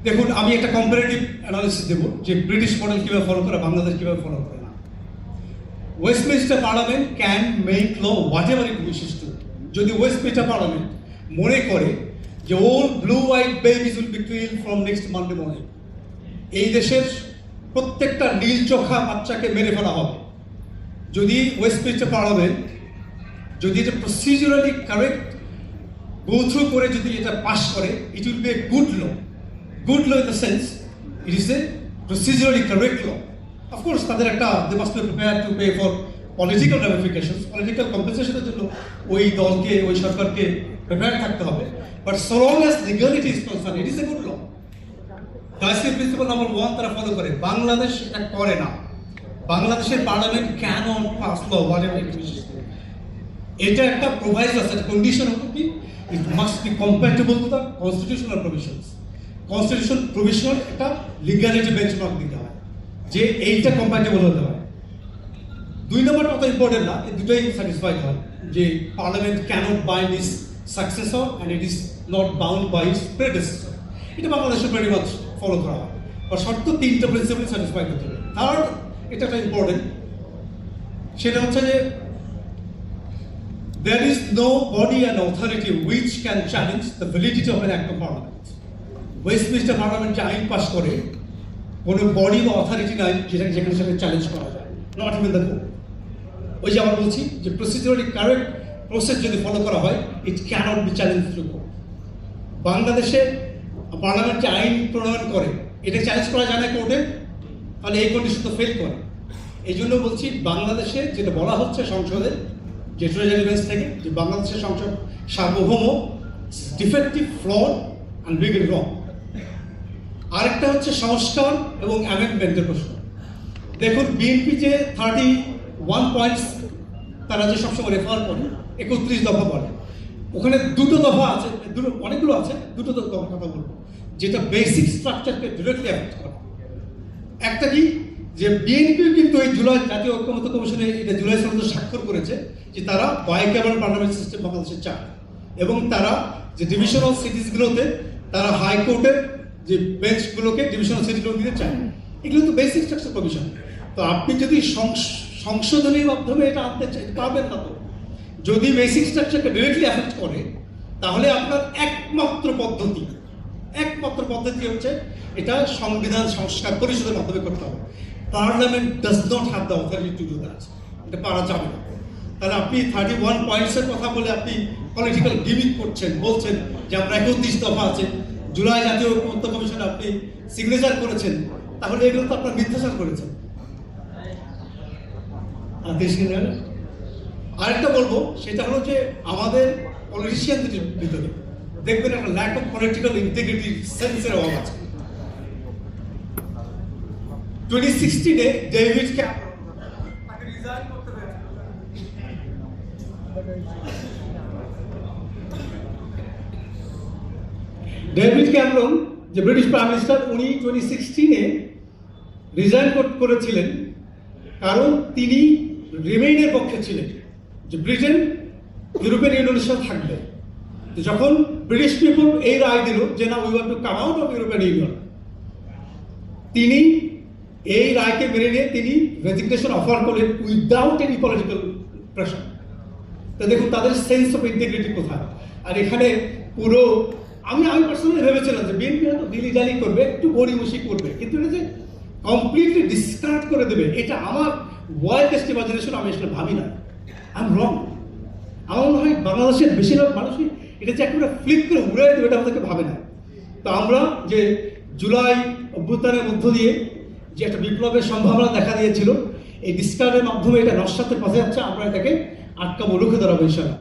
দেখুন, আমি একটা কম্পারেটিভ অ্যানালিসিস দেবো যে ব্রিটিশ মডেল কীভাবে ফলো করে, বাংলাদেশ কীভাবে ফলো করে না। Westminster parliament can make law whatever it wishes to. যদি ওয়েস্টমিনিস্টার পার্লামেন্ট মনে করে যে all blue white babies will be killed from next Monday morning, এই দেশের প্রত্যেকটা নীল চোখা বাচ্চাকে মেরে ফেলা হবে, যদি ওয়েস্টমিনিস্টার পার্লামেন্ট যদি এটা প্রসিডিউরালি কারেক্ট গো থ্রু করে যদি এটা পাস করে, it will be a good law. Good law in the sense, it is a procedurally correct law. Of course, তাদের একটা they must be prepared to pay for political ramifications, political compensation এর জন্য ওই দলকে, ওই সরকারকে prepare থাকতে হবে। But so long as legality is concerned, it is a good law. Dicey principle number 1 তারা ফলো করে। বাংলাদেশ এটা করে না। বাংলাদেশের parliament cannot pass law whatever it wishes to. এটা একটা প্রোভাইড আছে, কন্ডিশন হলো কি, it must be compatible to the constitutional provisions. Constitution provisional একটা লিগ্যালিটি বেঞ্চমার্ক দিতে হয় যে এইটা কম্প্যাটেবল হতে হয়। 2 নম্বরটা অত ইম্পর্টেন্ট না, এই দুটোই স্যাটিসফাইড হয় যে parliament cannot bind his successor and it is not bound by his predecessor. এটা বাংলাদেশে ভেরি মাচ ফলো করা হয়, বা শর্ত 3টা প্রিন্সিপাল স্যাটিসফাইড হতে হবে। থার্ড, এটা একটা ইম্পর্টেন্ট, সেটা হচ্ছে যে there is no body and authority which can challenge the validity of an act of parliament. Westminster parliament যে আইন পাস করে, কোনো বডি বা অথরিটি নাই যেটাকে যেখানে সেখানে চ্যালেঞ্জ করা যায়, নট ইভেন দ্য কোর্ট। ওই যে আমরা বলছি যে প্রসিডিউরালি কারেক্ট প্রসেস যদি ফলো করা হয়, it cannot be challenge through court. বাংলাদেশে পার্লামেন্ট যে আইন প্রণয়ন করে, এটা চ্যালেঞ্জ করা যায় না কোর্টে, তাহলে এই কন্ডিশন তো ফেল করে। এই জন্য বলছি, বাংলাদেশে যেটা বলা হচ্ছে সংসদে, যে ট্রেজারি বেঞ্চ থেকে, যে বাংলাদেশের সংসদ সার্বভৌম, ডিফেক্টিভ, ফ্লড অ্যান্ড লিগ্যাল রং। আরেকটা হচ্ছে সংস্কার এবং অ্যামেন্ডমেন্টের প্রশ্ন। দেখুন, বিএনপি যে 31 পয়েন্টস তারা যে সবসময় রেফার করে, 31 দফা বলে, ওখানে 2টো দফা আছে, অনেকগুলো আছে, 2টো দফা কথা বলবো যেটা বেসিক স্ট্রাকচারকে ডিরেক্টলি অ্যাফেক্ট করে। একটা কি, যে বিএনপি কিন্তু এই জুলাই জাতীয় ঐক্যমত্য কমিশনে এটা জুলাই সনদে স্বাক্ষর করেছে যে তারা বাইক্যামেরাল পার্লামেন্ট সিস্টেম বাংলাদেশে চায়, এবং তারা যে ডিভিশনাল সিটিজগুলোতে তারা হাইকোর্টের যে বেঞ্চগুলোকে ডিভিশনাল সিটিগুলো দিতে চায়। এগুলো তো বেসিক স্ট্রাকচার প্রভিশন। তো আপনি যদি সংশোধনীর মাধ্যমে এটা আনতে পারবেন না। তো যদি বেসিক স্ট্রাকচারকে ডিরেক্টলি অ্যাফেক্ট করে, তাহলে আপনার একমাত্র পদ্ধতি হচ্ছে এটা সংবিধান সংস্কার পরিষদের মাধ্যমে করতে হবে। Parliament does not have the authority to do that, এটা পারা যাবে না। তাহলে আপনি 31 পয়েন্টসের কথা বলে আপনি পলিটিক্যাল গিমিক করছেন, বলছেন যে আমরা 31 দফা আছে, জুলাই জাতীয় ঐক্যমত্য কমিশনে আপনি সিগনেচার করেছেন, তাহলে এগুলো তো আপনার মিথ্যাচার করেছেন। আরেকটা বলবো, সেটা হলো যে আমাদের পলিটিশিয়ানদের ভিতরে দেখবেন একটা ল্যাক অফ পলিটিক্যাল ইন্টিগ্রিটি সেন্সের অভাব আছে। 2016-এ ডেভিড ক্যামেরন যে ব্রিটিশ প্রাইম মিনিস্টার, উনি 2016-এ রিজাইন করেছিলেন, কারণ তিনি রিমেইনের পক্ষে ছিলেন, যে ব্রিটেন ইউরোপিয়ান ইউনিয়নের সাথে থাকবে। যখন ব্রিটিশ পিপল এই রায় দিল যে না, we want to come out of European Union, তিনি এই রায়কে মেনে নিয়ে তিনি রেজিগনেশন অফার করলেন উইদাউট এনি পলিটিক্যাল প্রেশার। তো দেখুন তাদের সেন্স অফ ইন্টিগ্রিটি কোথায়। আর এখানে পুরো আমি পার্সোনালি ভেবেছিলাম যে বিএনপি হয়তো দিলিজালি করবে, একটু গড়িমসি করবে, কিন্তু এটা যে কমপ্লিটলি ডিসকার্ড করে দেবে, এটা আমার ওয়াইল্ডেস্ট ইমাজিনেশন আমি আসলে ভাবি না। আই এম রং। আমার মনে হয় বাংলাদেশের বেশিরভাগ মানুষই এটা যে একেবারে ফ্লিপ করে উড়ে দেবে, এটা আমাদেরকে ভাবে না। তো আমরা যে জুলাই অভ্যুত্থানের মধ্য দিয়ে যে একটা বিপ্লবের সম্ভাবনা দেখা দিয়েছিল, এই ডিসকার্ডের মাধ্যমে এটা নস্যাতের পথে যাচ্ছে, আমরা এটাকে আটকাবো, রুখে দাঁড়াবো ইনশাআল্লাহ।